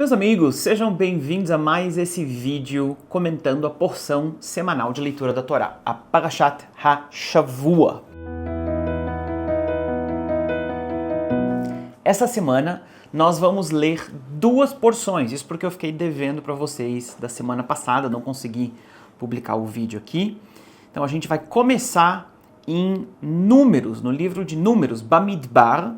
Meus amigos, sejam bem-vindos a mais esse vídeo comentando a porção semanal de leitura da Torá, a Parashat HaShavua. Essa semana nós vamos ler duas porções, isso porque eu fiquei devendo para vocês da semana passada, não consegui publicar o vídeo aqui. Então a gente vai começar em Números, no livro de Números, Bamidbar,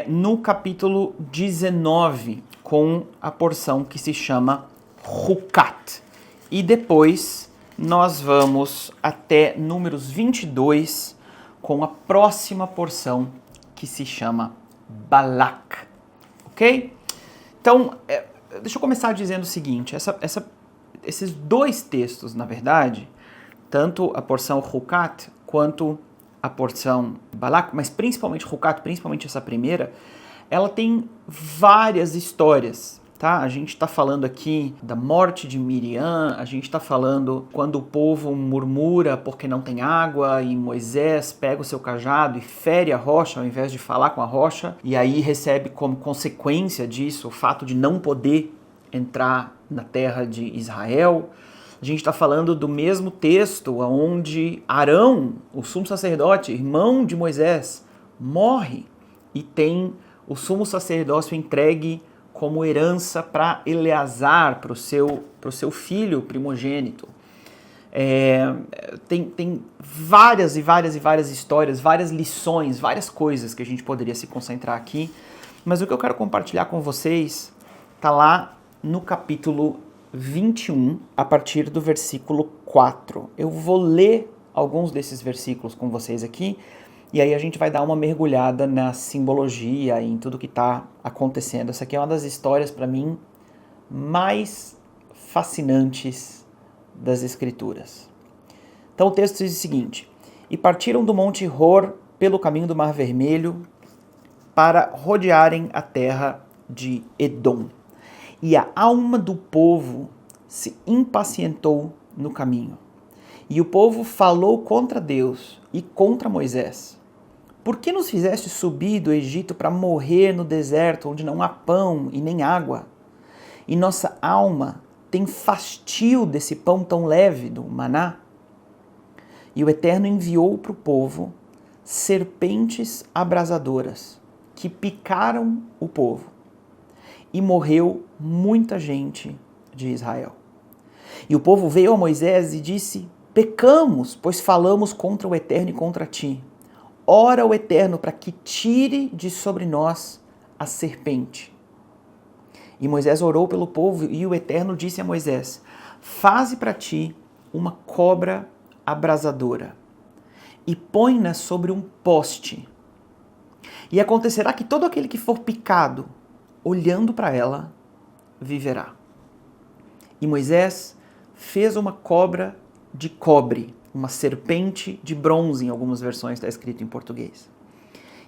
no capítulo 19, com a porção que se chama Hukat. E depois nós vamos até Números 22, com a próxima porção que se chama Balak. Ok? Então, deixa eu começar dizendo o seguinte, esses dois textos, na verdade, tanto a porção Hukat quanto a porção Balak, mas principalmente Hukat, principalmente essa primeira, ela tem várias histórias, tá? A gente está falando aqui da morte de Miriam, a gente está falando quando o povo murmura porque não tem água e Moisés pega o seu cajado e fere a rocha ao invés de falar com a rocha, e aí recebe como consequência disso o fato de não poder entrar na terra de Israel. A gente está falando do mesmo texto onde Arão, o sumo sacerdote, irmão de Moisés, morre e tem o sumo sacerdócio entregue como herança para Eleazar, para o seu filho primogênito. Tem várias histórias, várias lições, várias coisas que a gente poderia se concentrar aqui, mas o que eu quero compartilhar com vocês está lá no capítulo 21, a partir do versículo 4. Eu vou ler alguns desses versículos com vocês aqui, e aí a gente vai dar uma mergulhada na simbologia e em tudo que está acontecendo. Essa aqui é uma das histórias, para mim, mais fascinantes das Escrituras. Então o texto diz o seguinte: E partiram do Monte Hor pelo caminho do Mar Vermelho para rodearem a terra de Edom. E a alma do povo se impacientou no caminho. E o povo falou contra Deus e contra Moisés. Por que nos fizeste subir do Egito para morrer no deserto, onde não há pão e nem água? E nossa alma tem fastio desse pão tão leve, do maná? E o Eterno enviou para o povo serpentes abrasadoras, que picaram o povo. E morreu muita gente de Israel. E o povo veio a Moisés e disse: Pecamos, pois falamos contra o Eterno e contra ti. Ora o Eterno para que tire de sobre nós a serpente. E Moisés orou pelo povo, e o Eterno disse a Moisés: Faze para ti uma cobra abrasadora, e põe-na sobre um poste. E acontecerá que todo aquele que for picado, olhando para ela, viverá. E Moisés fez uma cobra de cobre, uma serpente de bronze, em algumas versões está escrito em português,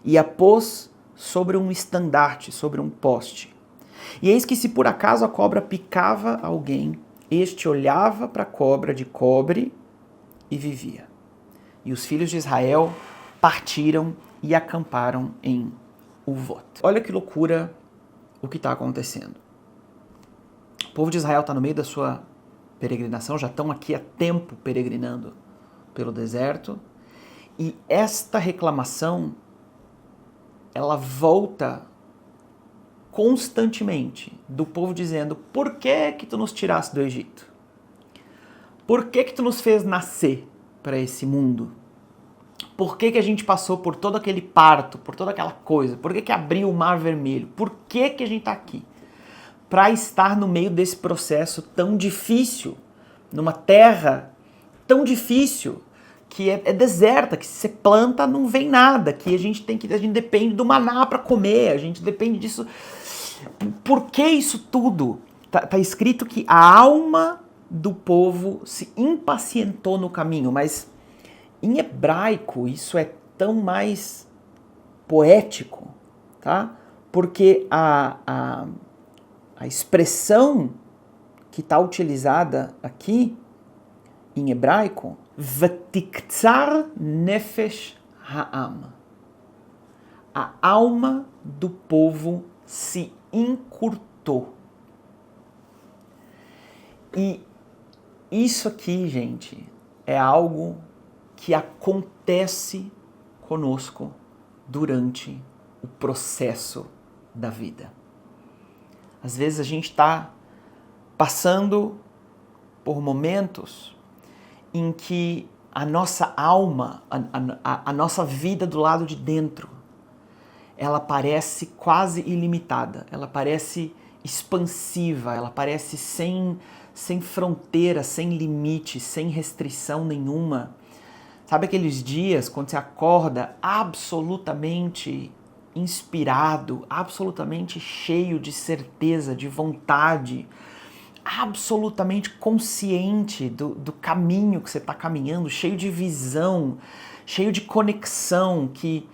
e a pôs sobre um estandarte, sobre um poste. E eis que, se por acaso a cobra picava alguém, este olhava para a cobra de cobre e vivia. E os filhos de Israel partiram e acamparam em Uvot. Olha que loucura o que está acontecendo. O povo de Israel está no meio da sua peregrinação, já estão aqui há tempo peregrinando pelo deserto, e esta reclamação, ela volta constantemente do povo dizendo: por que que tu nos tiraste do Egito? Por que que tu nos fez nascer para esse mundo? Por que que a gente passou por todo aquele parto, por toda aquela coisa? Por que que abriu o Mar Vermelho? Por que que a gente está aqui? Para estar no meio desse processo tão difícil, numa terra tão difícil, que é deserta, que se você planta não vem nada, que a gente depende do maná para comer, a gente depende disso. Por que isso tudo? Tá escrito que a alma do povo se impacientou no caminho, mas em hebraico isso é tão mais poético, tá? Porque a expressão que está utilizada aqui em hebraico, Vatiktsar nefesh ha'am. A alma do povo se encurtou. E isso aqui, gente, é algo que acontece conosco durante o processo da vida. Às vezes a gente está passando por momentos em que a nossa alma, a nossa vida do lado de dentro, ela parece quase ilimitada, ela parece expansiva, ela parece sem fronteira, sem limite, sem restrição nenhuma. Sabe aqueles dias quando você acorda absolutamente inspirado, absolutamente cheio de certeza, de vontade, absolutamente consciente do caminho que você está caminhando, cheio de visão, cheio de conexão, que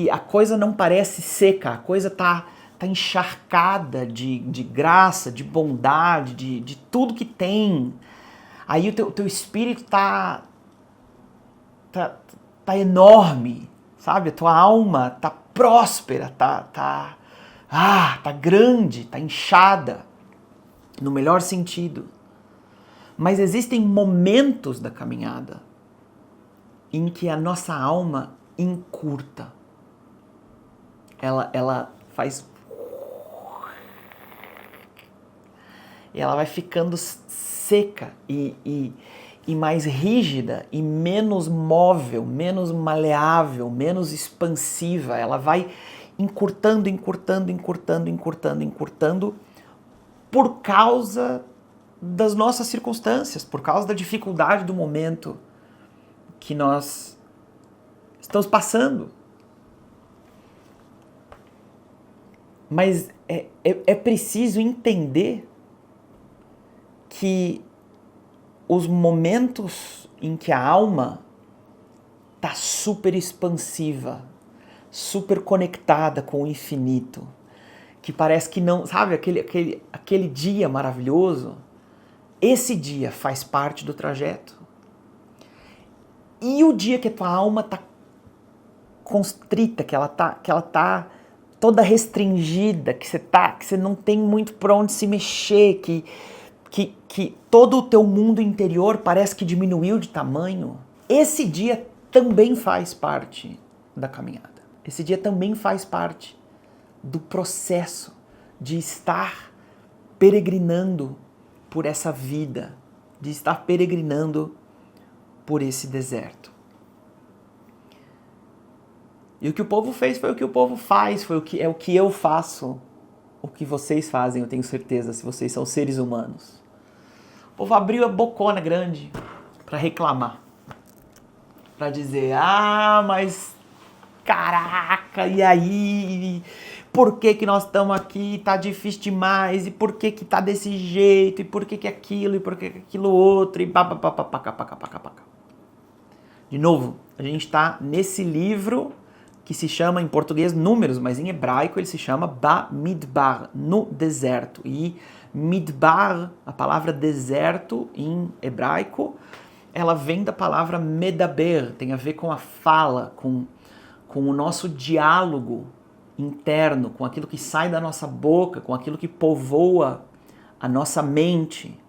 a coisa não parece seca, a coisa tá encharcada de graça, de bondade, de tudo que tem. Aí o teu espírito tá enorme, sabe? A tua alma tá próspera, tá grande, tá inchada, no melhor sentido. Mas existem momentos da caminhada em que a nossa alma encurta. Ela faz... E ela vai ficando seca e mais rígida e menos móvel, menos maleável, menos expansiva. Ela vai encurtando por causa das nossas circunstâncias, por causa da dificuldade do momento que nós estamos passando. Mas é preciso entender que os momentos em que a alma está super expansiva, super conectada com o infinito, que parece que não... Sabe, aquele dia maravilhoso? Esse dia faz parte do trajeto. E o dia que a tua alma está constrita, que ela tá toda restringida, que você não tem muito por onde se mexer, que todo o teu mundo interior parece que diminuiu de tamanho, esse dia também faz parte da caminhada. Esse dia também faz parte do processo de estar peregrinando por essa vida, de estar peregrinando por esse deserto. E o que o povo fez foi o que o povo faz, é o que eu faço, o que vocês fazem, eu tenho certeza, se vocês são seres humanos. O povo abriu a bocona grande para reclamar, para dizer, mas caraca, e aí? Por que nós estamos aqui? Tá difícil demais, e por que tá desse jeito, e por que aquilo, e por que aquilo outro, e papapá. De novo, a gente está nesse livro que se chama em português Números, mas em hebraico ele se chama Bamidbar, no deserto. E Midbar, a palavra deserto em hebraico, ela vem da palavra medaber, tem a ver com a fala, com o nosso diálogo interno, com aquilo que sai da nossa boca, com aquilo que povoa a nossa mente.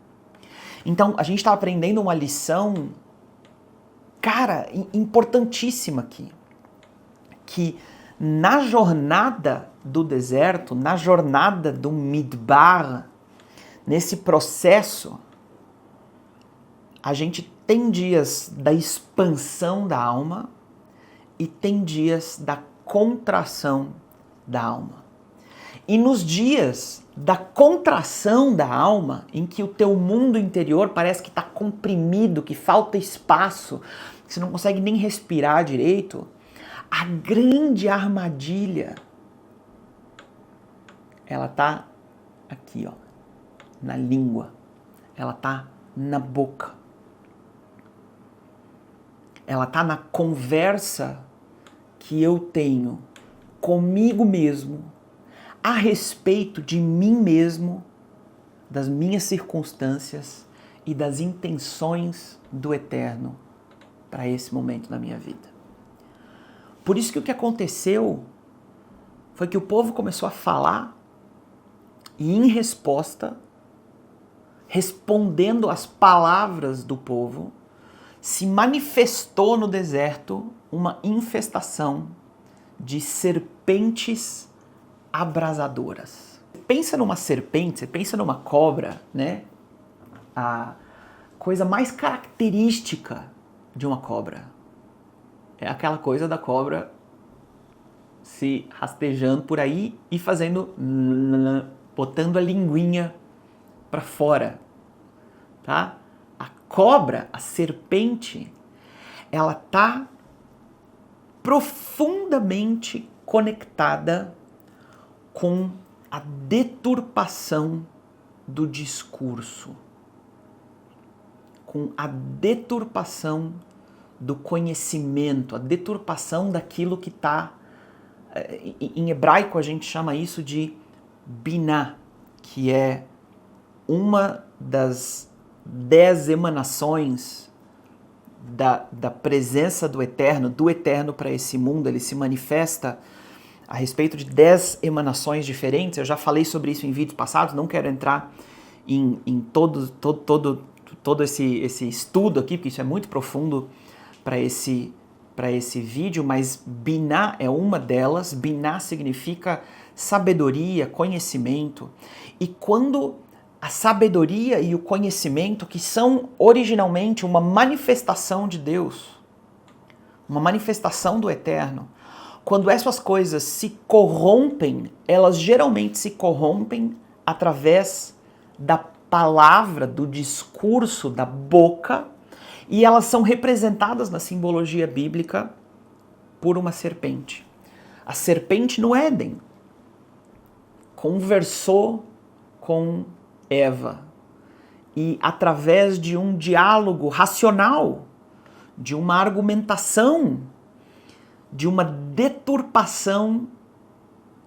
Então, a gente está aprendendo uma lição, cara, importantíssima aqui. Que na jornada do deserto, na jornada do Midbar, nesse processo, a gente tem dias da expansão da alma e tem dias da contração da alma. E nos dias da contração da alma, em que o teu mundo interior parece que está comprimido, que falta espaço, que você não consegue nem respirar direito, a grande armadilha, ela tá aqui, ó, na língua, ela tá na boca, ela tá na conversa que eu tenho comigo mesmo a respeito de mim mesmo, das minhas circunstâncias e das intenções do Eterno para esse momento na minha vida. Por isso que o que aconteceu foi que o povo começou a falar e, em resposta, respondendo às palavras do povo, se manifestou no deserto uma infestação de serpentes abrasadoras. Pensa numa serpente, você pensa numa cobra, né? A coisa mais característica de uma cobra é aquela coisa da cobra se rastejando por aí e fazendo, botando a linguinha para fora, tá? A cobra, a serpente, ela tá profundamente conectada com a deturpação do discurso, com a deturpação do conhecimento, a deturpação daquilo que está... Em hebraico a gente chama isso de biná, que é uma das 10 emanações da presença do Eterno para esse mundo. Ele se manifesta a respeito de 10 emanações diferentes. Eu já falei sobre isso em vídeos passados, não quero entrar em todo esse estudo aqui, porque isso é muito profundo para esse vídeo, mas Biná é uma delas. Biná significa sabedoria, conhecimento. E quando a sabedoria e o conhecimento, que são originalmente uma manifestação de Deus, uma manifestação do Eterno, quando essas coisas se corrompem, elas geralmente se corrompem através da palavra, do discurso, da boca, e elas são representadas na simbologia bíblica por uma serpente. A serpente no Éden conversou com Eva e, através de um diálogo racional, de uma argumentação, de uma deturpação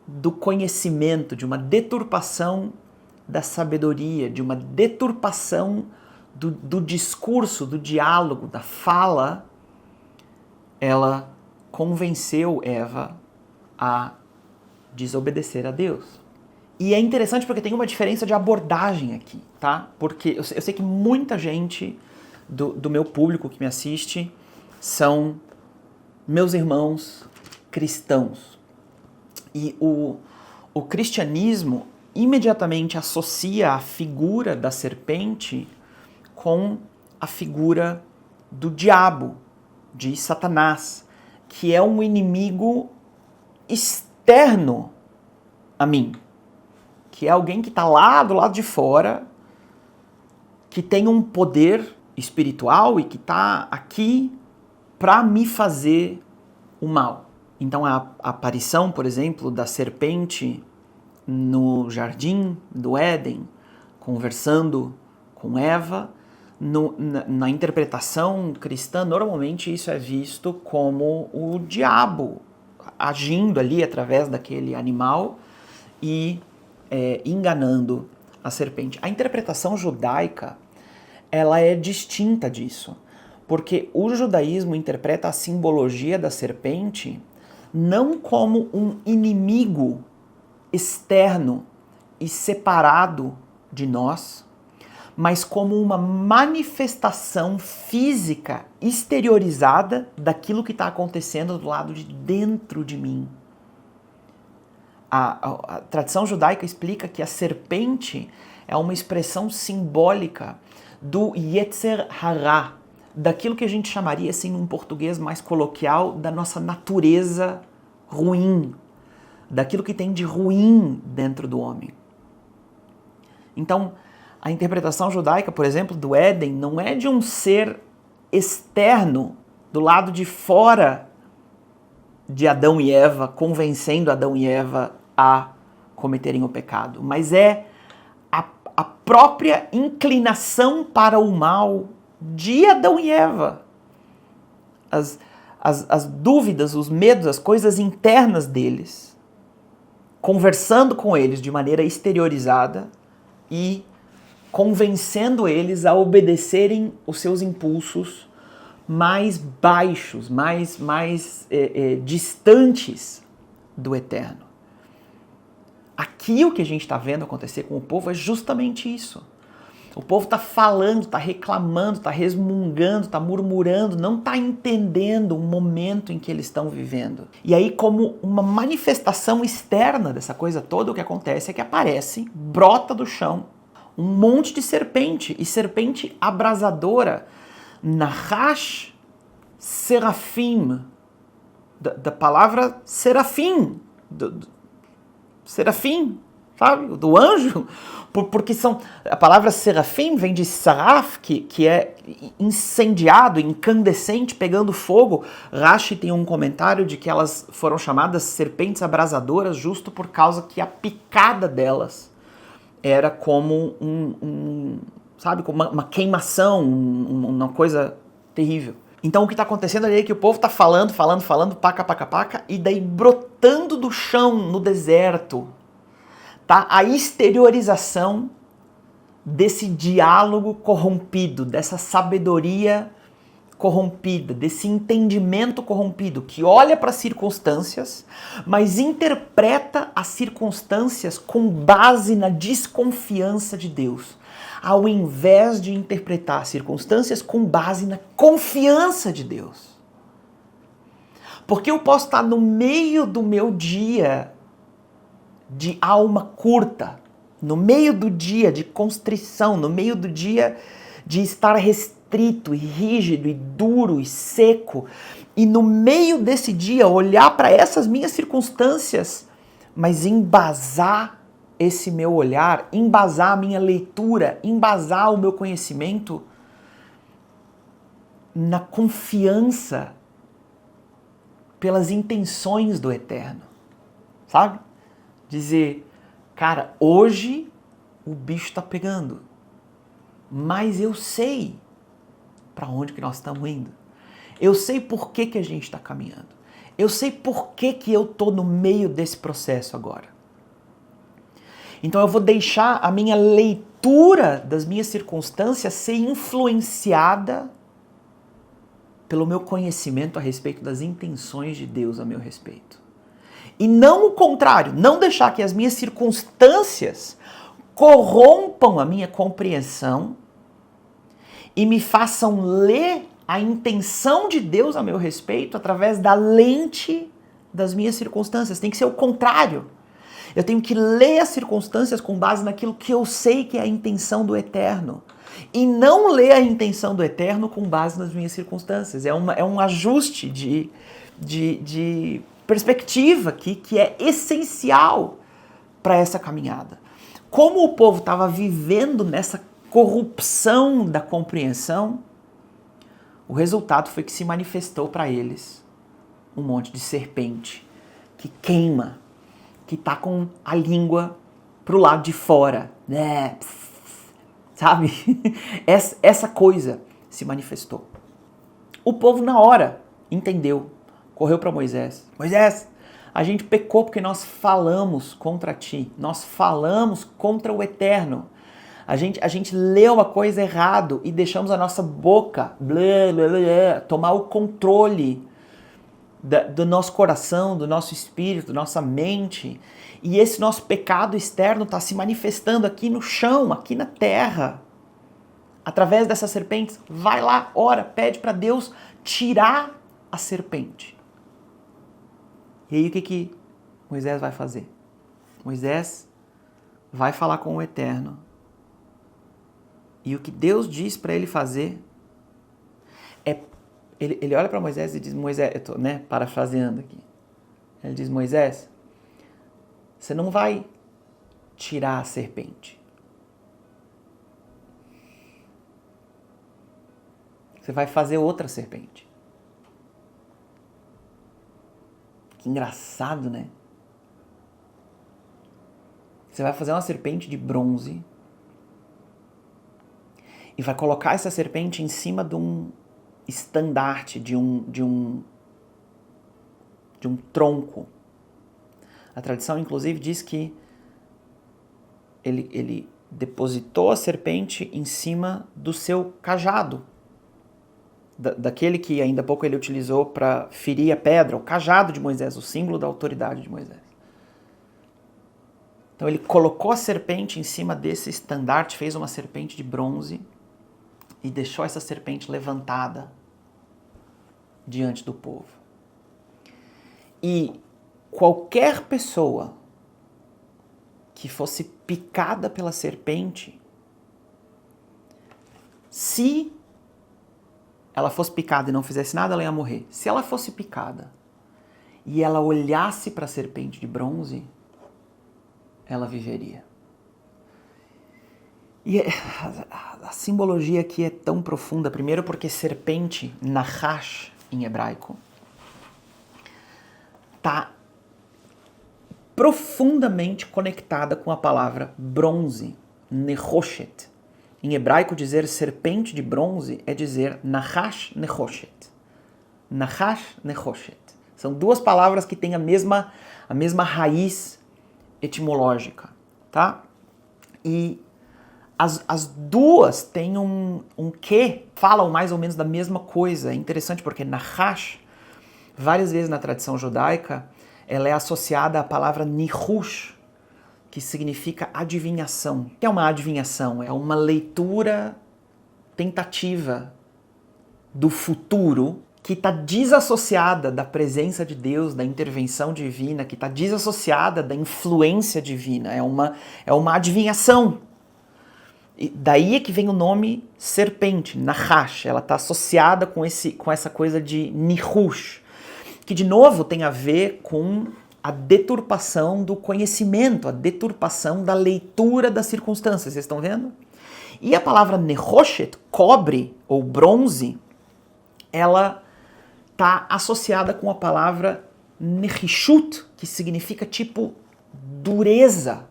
do conhecimento, de uma deturpação da sabedoria, de uma deturpação do discurso, do diálogo, da fala, ela convenceu Eva a desobedecer a Deus. E é interessante porque tem uma diferença de abordagem aqui, tá? Porque eu sei que muita gente do meu público que me assiste são meus irmãos cristãos. E o cristianismo imediatamente associa a figura da serpente com a figura do diabo, de Satanás, que é um inimigo externo a mim, que é alguém que está lá do lado de fora, que tem um poder espiritual e que está aqui para me fazer o mal. Então a aparição, por exemplo, da serpente no jardim do Éden, conversando com Eva, na interpretação cristã, normalmente isso é visto como o diabo agindo ali através daquele animal e enganando a serpente. A interpretação judaica, ela é distinta disso, porque o judaísmo interpreta a simbologia da serpente não como um inimigo externo e separado de nós, mas como uma manifestação física exteriorizada daquilo que está acontecendo do lado de dentro de mim. A tradição judaica explica que a serpente é uma expressão simbólica do Yetzer Hara, daquilo que a gente chamaria, assim, num português mais coloquial, da nossa natureza ruim, daquilo que tem de ruim dentro do homem. Então, a interpretação judaica, por exemplo, do Éden, não é de um ser externo, do lado de fora de Adão e Eva, convencendo Adão e Eva a cometerem o pecado, mas é a própria inclinação para o mal de Adão e Eva. As dúvidas, os medos, as coisas internas deles, conversando com eles de maneira exteriorizada e convencendo eles a obedecerem os seus impulsos mais baixos, mais distantes do Eterno. Aqui o que a gente está vendo acontecer com o povo é justamente isso. O povo está falando, está reclamando, está resmungando, está murmurando, não está entendendo o momento em que eles estão vivendo. E aí, como uma manifestação externa dessa coisa toda, o que acontece é que aparece, brota do chão, um monte de serpente, e serpente abrasadora, Nahash Serafim, da palavra serafim, serafim, sabe? Do anjo, porque a palavra serafim vem de saraf, que é incendiado, incandescente, pegando fogo. Rashi tem um comentário de que elas foram chamadas serpentes abrasadoras justo por causa que a picada delas era como sabe, como uma queimação, uma coisa terrível. Então o que está acontecendo ali é que o povo está falando, paca, e daí brotando do chão no deserto, tá? A exteriorização desse diálogo corrompido, dessa sabedoria corrompida, desse entendimento corrompido, que olha para as circunstâncias, mas interpreta as circunstâncias com base na desconfiança de Deus, ao invés de interpretar as circunstâncias com base na confiança de Deus. Porque eu posso estar no meio do meu dia de alma curta, no meio do dia de constrição, no meio do dia de estar restrito e rígido e duro e seco, e no meio desse dia olhar para essas minhas circunstâncias, mas embasar esse meu olhar, embasar a minha leitura, embasar o meu conhecimento na confiança pelas intenções do Eterno, sabe? Dizer, cara, hoje o bicho tá pegando, mas eu sei para onde que nós estamos indo. Eu sei por que a gente está caminhando. Eu sei por que eu tô no meio desse processo agora. Então eu vou deixar a minha leitura das minhas circunstâncias ser influenciada pelo meu conhecimento a respeito das intenções de Deus a meu respeito. E não o contrário, não deixar que as minhas circunstâncias corrompam a minha compreensão e me façam ler a intenção de Deus a meu respeito através da lente das minhas circunstâncias. Tem que ser o contrário. Eu tenho que ler as circunstâncias com base naquilo que eu sei que é a intenção do Eterno. E não ler a intenção do Eterno com base nas minhas circunstâncias. É um ajuste de perspectiva aqui que é essencial para essa caminhada. Como o povo estava vivendo nessa corrupção da compreensão, o resultado foi que se manifestou para eles um monte de serpente que queima, que tá com a língua pro lado de fora, né? Sabe? Essa coisa se manifestou. O povo na hora entendeu, correu para Moisés. Moisés, a gente pecou porque nós falamos contra ti, nós falamos contra o Eterno. A gente leu a coisa errado e deixamos a nossa boca tomar o controle do nosso coração, do nosso espírito, da nossa mente. E esse nosso pecado externo está se manifestando aqui no chão, aqui na terra, através dessas serpentes. Vai lá, ora, pede para Deus tirar a serpente. E aí o que Moisés vai fazer? Moisés vai falar com o Eterno. E o que Deus diz para ele fazer é... Ele olha para Moisés e diz, Moisés, eu estou parafraseando aqui. Ele diz, Moisés, você não vai tirar a serpente. Você vai fazer outra serpente. Que engraçado, né? Você vai fazer uma serpente de bronze e vai colocar essa serpente em cima de um estandarte, de um tronco. A tradição, inclusive, diz que ele depositou a serpente em cima do seu cajado, daquele que ainda há pouco ele utilizou para ferir a pedra, o cajado de Moisés, o símbolo da autoridade de Moisés. Então ele colocou a serpente em cima desse estandarte, fez uma serpente de bronze e deixou essa serpente levantada diante do povo. E qualquer pessoa que fosse picada pela serpente, se ela fosse picada e não fizesse nada, ela ia morrer. Se ela fosse picada e ela olhasse para a serpente de bronze, ela viveria. E a simbologia aqui é tão profunda, primeiro porque serpente, nahash em hebraico, está profundamente conectada com a palavra bronze, nechoshet. Em hebraico, dizer serpente de bronze é dizer nahash nechoshet. Nahash nechoshet. São duas palavras que têm a mesma raiz etimológica, tá? E as duas têm um quê, falam mais ou menos da mesma coisa. É interessante porque Nahash, várias vezes na tradição judaica, ela é associada à palavra Nihush, que significa adivinhação. O que é uma adivinhação? É uma leitura tentativa do futuro que está desassociada da presença de Deus, da intervenção divina, que está desassociada da influência divina. É uma adivinhação. E daí é que vem o nome serpente, Nahash. Ela está associada com essa coisa de Nihush, que de novo tem a ver com a deturpação do conhecimento, a deturpação da leitura das circunstâncias. Vocês estão vendo? E a palavra Nechoshet, cobre ou bronze, ela está associada com a palavra Nechishut, que significa tipo dureza.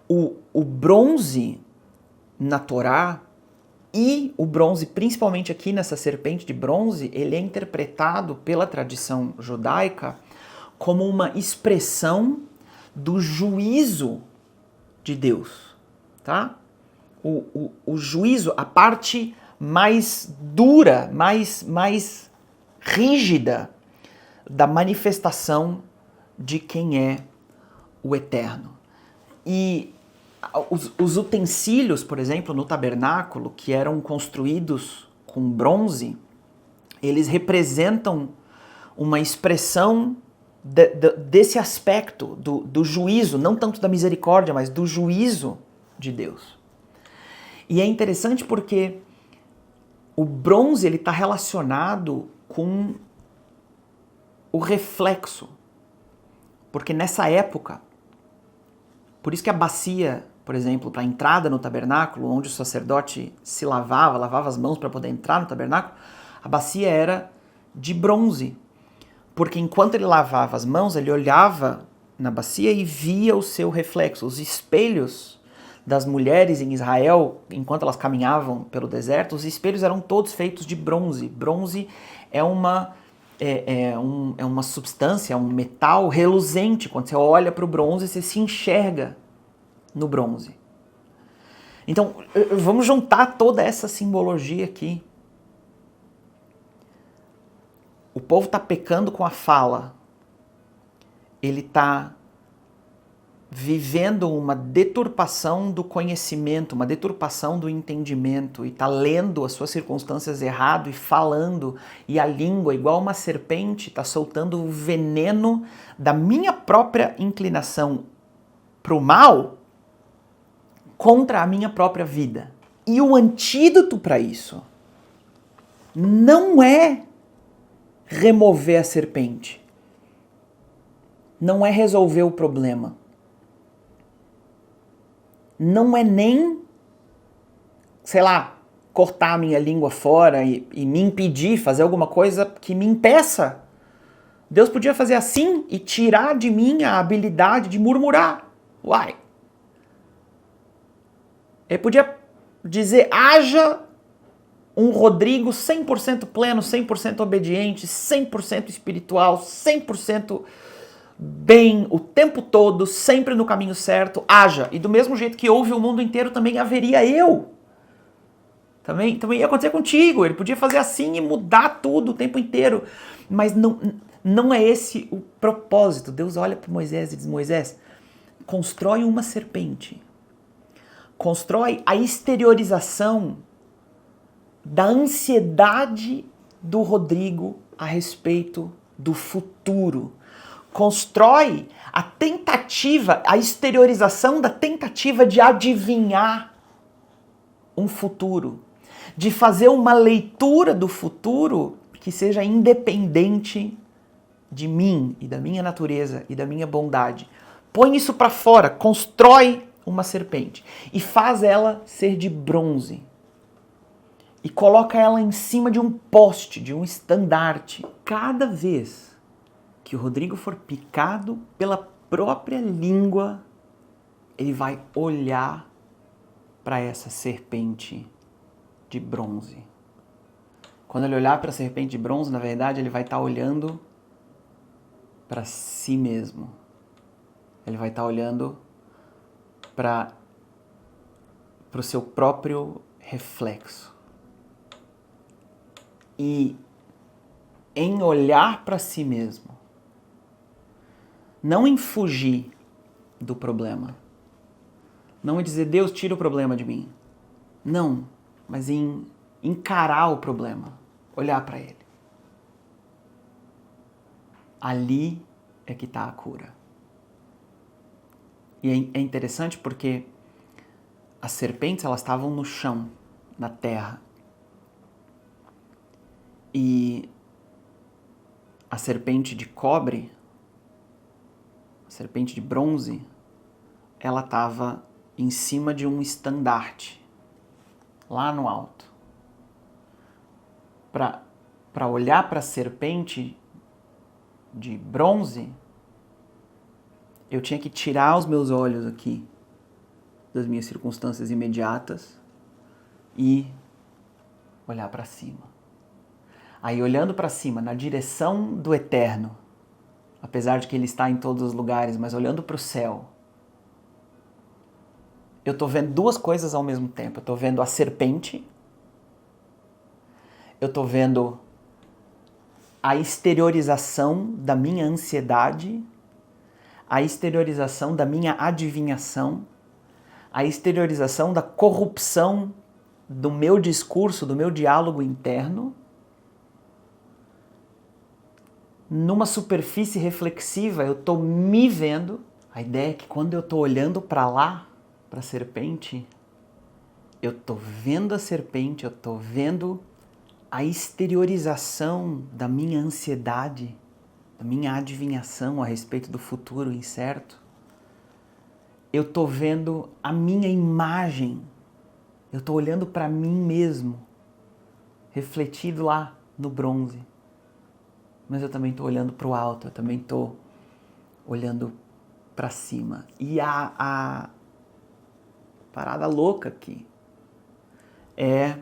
O bronze na Torá e o bronze, principalmente aqui nessa serpente de bronze, ele é interpretado pela tradição judaica como uma expressão do juízo de Deus, tá? O juízo, a parte mais dura, mais rígida da manifestação de quem é o Eterno. E os utensílios, por exemplo, no tabernáculo, que eram construídos com bronze, eles representam uma expressão desse aspecto do juízo, não tanto da misericórdia, mas do juízo de Deus. E é interessante porque o bronze está relacionado com o reflexo. Porque nessa época, por isso que a bacia, por exemplo, para a entrada no tabernáculo, onde o sacerdote se lavava as mãos para poder entrar no tabernáculo, a bacia era de bronze. Porque enquanto ele lavava as mãos, ele olhava na bacia e via o seu reflexo. Os espelhos das mulheres em Israel, enquanto elas caminhavam pelo deserto, os espelhos eram todos feitos de bronze. Bronze é uma substância, é um metal reluzente. Quando você olha para o bronze, você se enxerga no bronze. Então, vamos juntar toda essa simbologia aqui. O povo está pecando com a fala. Ele está vivendo uma deturpação do conhecimento, uma deturpação do entendimento, e está lendo as suas circunstâncias errado e falando, e a língua, igual uma serpente, está soltando o veneno da minha própria inclinação para o mal contra a minha própria vida. E o antídoto para isso não é remover a serpente, não é resolver o problema, não é nem, sei lá, cortar a minha língua fora e me impedir, fazer alguma coisa que me impeça. Deus podia fazer assim e tirar de mim a habilidade de murmurar. Uai! Ele podia dizer, haja um Rodrigo 100% pleno, 100% obediente, 100% espiritual, 100% bem o tempo todo, sempre no caminho certo, haja. E do mesmo jeito que houve o mundo inteiro, também haveria eu. Também ia acontecer contigo. Ele podia fazer assim e mudar tudo o tempo inteiro. Mas não é esse o propósito. Deus olha para Moisés e diz, Moisés, constrói uma serpente. Constrói a exteriorização da ansiedade do Rodrigo a respeito do futuro. Constrói a tentativa, a exteriorização da tentativa de adivinhar um futuro, de fazer uma leitura do futuro que seja independente de mim e da minha natureza e da minha bondade. Põe isso para fora, constrói uma serpente e faz ela ser de bronze. E coloca ela em cima de um poste, de um estandarte. Cada vez que o Rodrigo for picado pela própria língua, ele vai olhar para essa serpente de bronze. Quando ele olhar para a serpente de bronze, na verdade, ele vai estar olhando para si mesmo. Ele vai estar olhando para o seu próprio reflexo. E em olhar para si mesmo, não em fugir do problema, não em dizer, Deus, tira o problema de mim. Não, mas em encarar o problema, olhar para ele. Ali é que está a cura. E é interessante porque as serpentes, elas estavam no chão, na terra. E a serpente de cobre, a serpente de bronze, ela estava em cima de um estandarte, lá no alto. Para olhar para a serpente de bronze, eu tinha que tirar os meus olhos aqui das minhas circunstâncias imediatas e olhar para cima. Aí, olhando para cima, na direção do eterno, apesar de que ele está em todos os lugares, mas olhando para o céu, eu estou vendo duas coisas ao mesmo tempo. Eu estou vendo a serpente, eu estou vendo a exteriorização da minha ansiedade, a exteriorização da minha adivinhação, a exteriorização da corrupção do meu discurso, do meu diálogo interno, numa superfície reflexiva, eu estou me vendo. A ideia é que quando eu estou olhando para lá, para a serpente, eu estou vendo a serpente, eu estou vendo a exteriorização da minha ansiedade, da minha adivinhação a respeito do futuro incerto. Eu estou vendo a minha imagem, eu estou olhando para mim mesmo, refletido lá no bronze. Mas eu também estou olhando para o alto, eu também estou olhando para cima. E a parada louca aqui é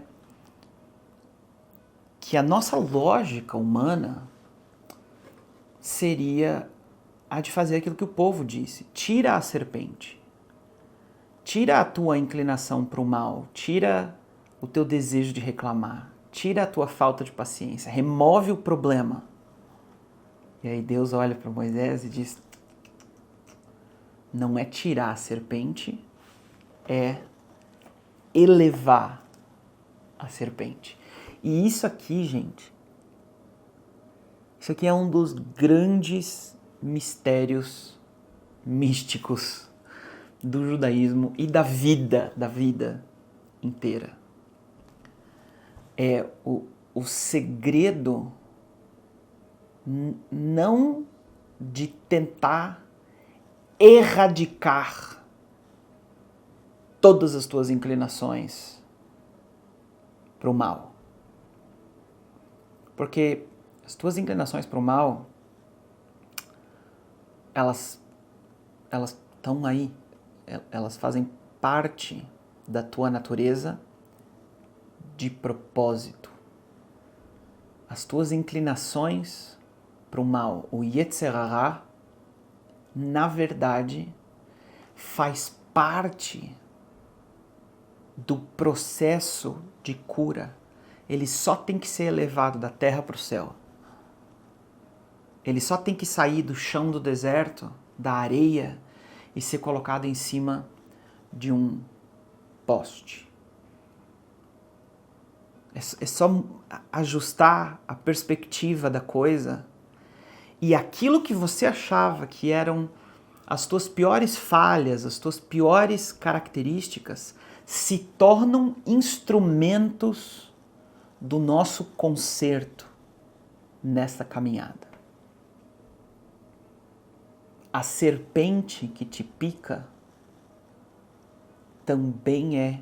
que a nossa lógica humana seria a de fazer aquilo que o povo disse. Tira a serpente. Tira a tua inclinação para o mal. Tira o teu desejo de reclamar. Tira a tua falta de paciência. Remove o problema. E aí Deus olha para Moisés e diz, não é tirar a serpente, é elevar a serpente. E isso aqui, gente, isso aqui é um dos grandes mistérios místicos do judaísmo e da vida inteira. É o segredo não de tentar erradicar todas as tuas inclinações para o mal. Porque as tuas inclinações para o mal, elas estão aí, elas fazem parte da tua natureza de propósito. As tuas inclinações para o mal, o Yetzer Hara, na verdade, faz parte do processo de cura. Ele só tem que ser elevado da terra para o céu. Ele só tem que sair do chão do deserto, da areia, e ser colocado em cima de um poste. É só ajustar a perspectiva da coisa e aquilo que você achava que eram as tuas piores falhas, as tuas piores características, se tornam instrumentos do nosso conserto nessa caminhada. A serpente que te pica também é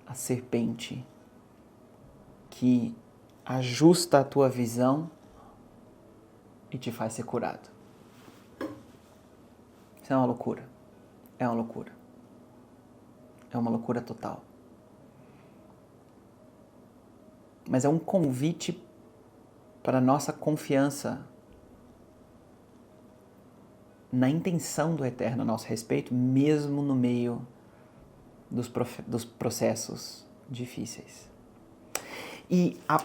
a serpente que ajusta a tua visão e te faz ser curado. Isso é uma loucura. É uma loucura. É uma loucura total. Mas é um convite para a nossa confiança na intenção do Eterno a nosso respeito, mesmo no meio dos processos difíceis. E a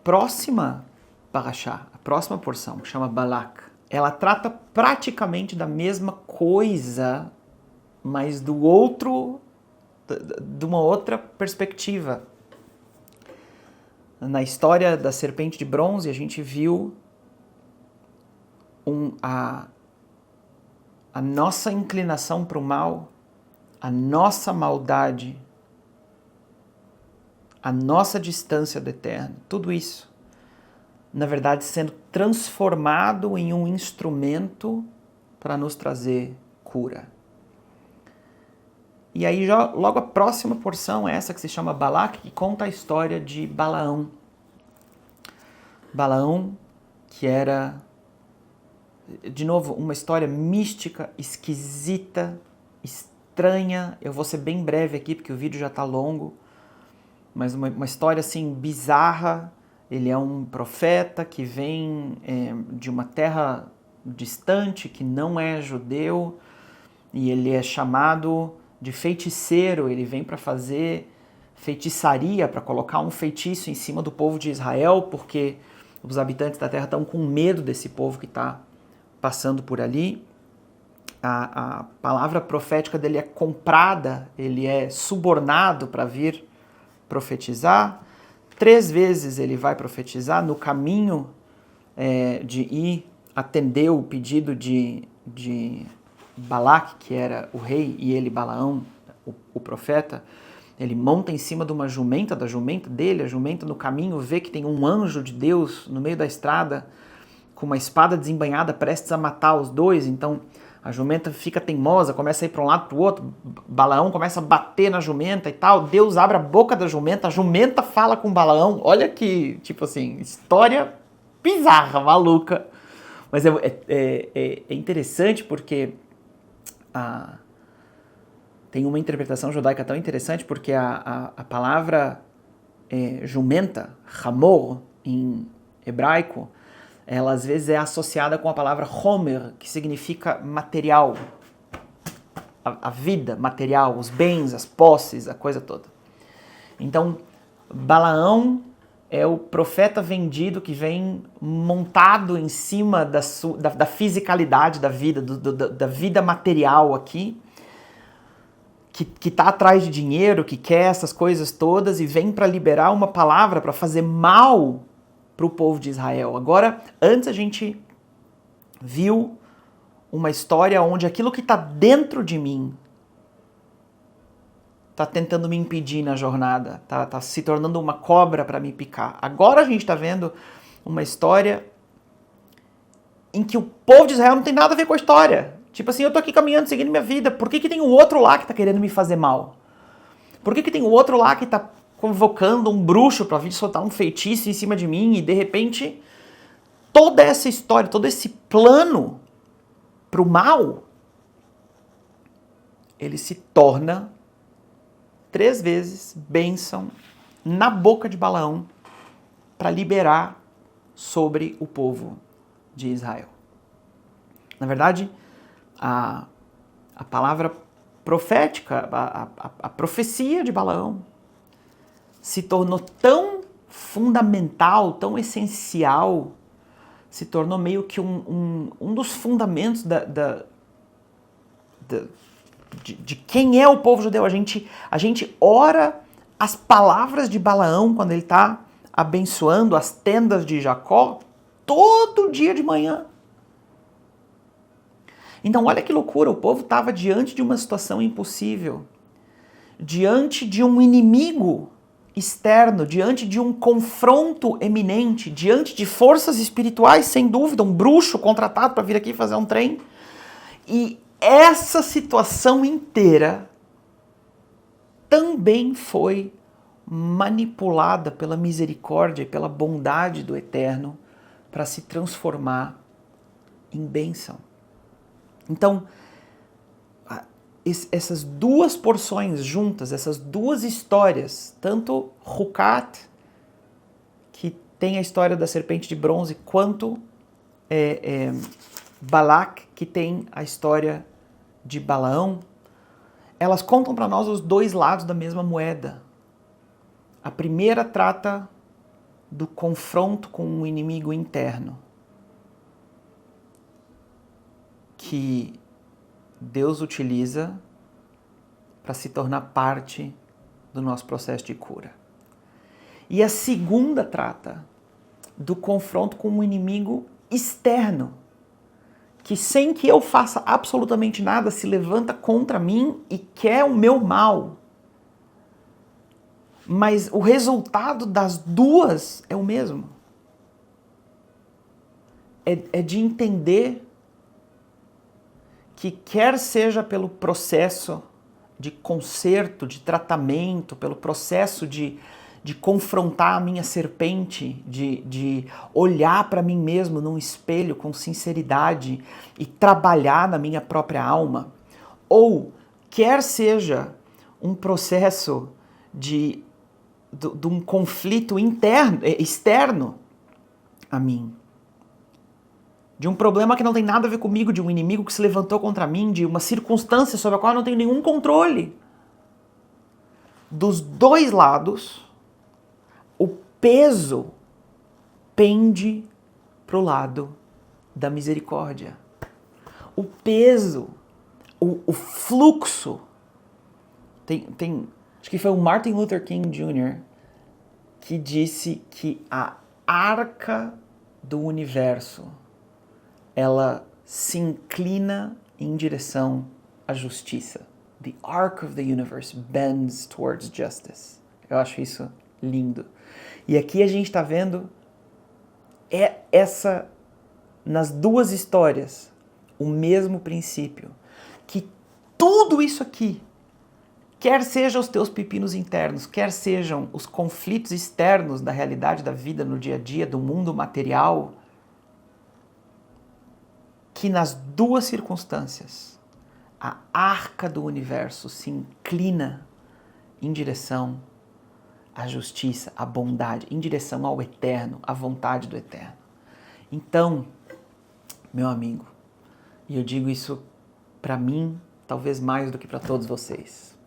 próxima parashá, a próxima porção, que chama Balak, ela trata praticamente da mesma coisa, mas de uma outra perspectiva. Na história da serpente de bronze, a gente viu a nossa inclinação para o mal, a nossa maldade, a nossa distância do Eterno, tudo isso, na verdade, sendo transformado em um instrumento para nos trazer cura. E aí, logo a próxima porção é essa que se chama Balak, que conta a história de Balaão. Balaão, que era, de novo, uma história mística, esquisita, estranha. Eu vou ser bem breve aqui, porque o vídeo já está longo. Mas uma história assim bizarra. Ele é um profeta que vem de uma terra distante, que não é judeu, e ele é chamado de feiticeiro. Ele vem para fazer feitiçaria, para colocar um feitiço em cima do povo de Israel, porque os habitantes da terra estão com medo desse povo que está passando por ali. A palavra profética dele é comprada, ele é subornado para vir profetizar. 3 vezes ele vai profetizar. No caminho de ir atender o pedido de Balac, que era o rei, e ele, Balaão, o profeta, ele monta em cima de uma jumenta, da jumenta dele. A jumenta no caminho vê que tem um anjo de Deus no meio da estrada com uma espada desembainhada prestes a matar os dois. Então a jumenta fica teimosa, começa a ir para um lado para o outro. Balaão começa a bater na jumenta e tal. Deus abre a boca da jumenta, a jumenta fala com Balaão. Olha que, tipo assim, história bizarra, maluca. Mas é interessante porque tem uma interpretação judaica tão interessante, porque a palavra jumenta, hamor, em hebraico, ela às vezes é associada com a palavra homer, que significa material, a vida material, os bens, as posses, a coisa toda. Então, Balaão é o profeta vendido que vem montado em cima da fisicalidade da vida, da vida material aqui, que está atrás de dinheiro, que quer essas coisas todas e vem para liberar uma palavra, para fazer mal para o povo de Israel. Agora, antes a gente viu uma história onde aquilo que está dentro de mim está tentando me impedir na jornada, tá se tornando uma cobra para me picar. Agora a gente está vendo uma história em que o povo de Israel não tem nada a ver com a história. Tipo assim, eu tô aqui caminhando, seguindo minha vida, por que tem um outro lá que tá querendo me fazer mal? Por que tem um outro lá que tá convocando um bruxo para vir soltar um feitiço em cima de mim e de repente toda essa história, todo esse plano pro mal, ele se torna 3 vezes bênção na boca de Balaão para liberar sobre o povo de Israel. Na verdade, a palavra profética, a profecia de Balaão se tornou tão fundamental, tão essencial, se tornou meio que um dos fundamentos de quem é o povo judeu. A gente ora as palavras de Balaão quando ele está abençoando as tendas de Jacó todo dia de manhã. Então olha que loucura, o povo estava diante de uma situação impossível, diante de um inimigo externo, diante de um confronto eminente, diante de forças espirituais, sem dúvida, um bruxo contratado para vir aqui fazer um trem. E essa situação inteira também foi manipulada pela misericórdia e pela bondade do Eterno para se transformar em bênção. Então, essas duas porções juntas, essas duas histórias, tanto Hukat, que tem a história da serpente de bronze, quanto Balak, que tem a história de Balaão, elas contam para nós os dois lados da mesma moeda. A primeira trata do confronto com um inimigo interno, que Deus utiliza para se tornar parte do nosso processo de cura. E a segunda trata do confronto com um inimigo externo, que sem que eu faça absolutamente nada se levanta contra mim e quer o meu mal. Mas o resultado das duas é o mesmo. É de entender que quer seja pelo processo de conserto, de tratamento, pelo processo de confrontar a minha serpente, de olhar para mim mesmo num espelho com sinceridade e trabalhar na minha própria alma, ou quer seja um processo de um conflito externo a mim, de um problema que não tem nada a ver comigo, de um inimigo que se levantou contra mim, de uma circunstância sobre a qual eu não tenho nenhum controle. Dos dois lados, o peso pende para o lado da misericórdia. O peso, o fluxo. Acho que foi o Martin Luther King Jr. que disse que a arca do universo, ela se inclina em direção à justiça. The arc of the universe bends towards justice. Eu acho isso lindo. E aqui a gente está vendo nas duas histórias, o mesmo princípio. Que tudo isso aqui, quer sejam os teus pepinos internos, quer sejam os conflitos externos da realidade da vida no dia a dia, do mundo material, que nas duas circunstâncias a arca do universo se inclina em direção à justiça, à bondade, em direção ao eterno, à vontade do eterno. Então, meu amigo, e eu digo isso para mim, talvez mais do que para todos vocês,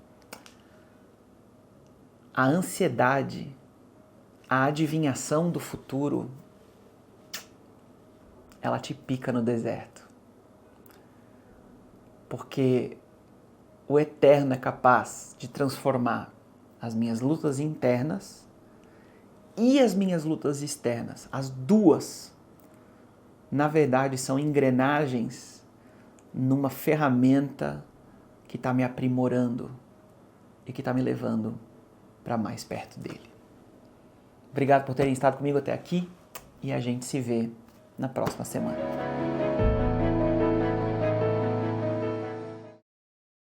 a ansiedade, a adivinhação do futuro, ela te pica no deserto. Porque o eterno é capaz de transformar as minhas lutas internas e as minhas lutas externas. As duas, na verdade, são engrenagens numa ferramenta que está me aprimorando e que está me levando para mais perto dele. Obrigado por terem estado comigo até aqui e a gente se vê na próxima semana.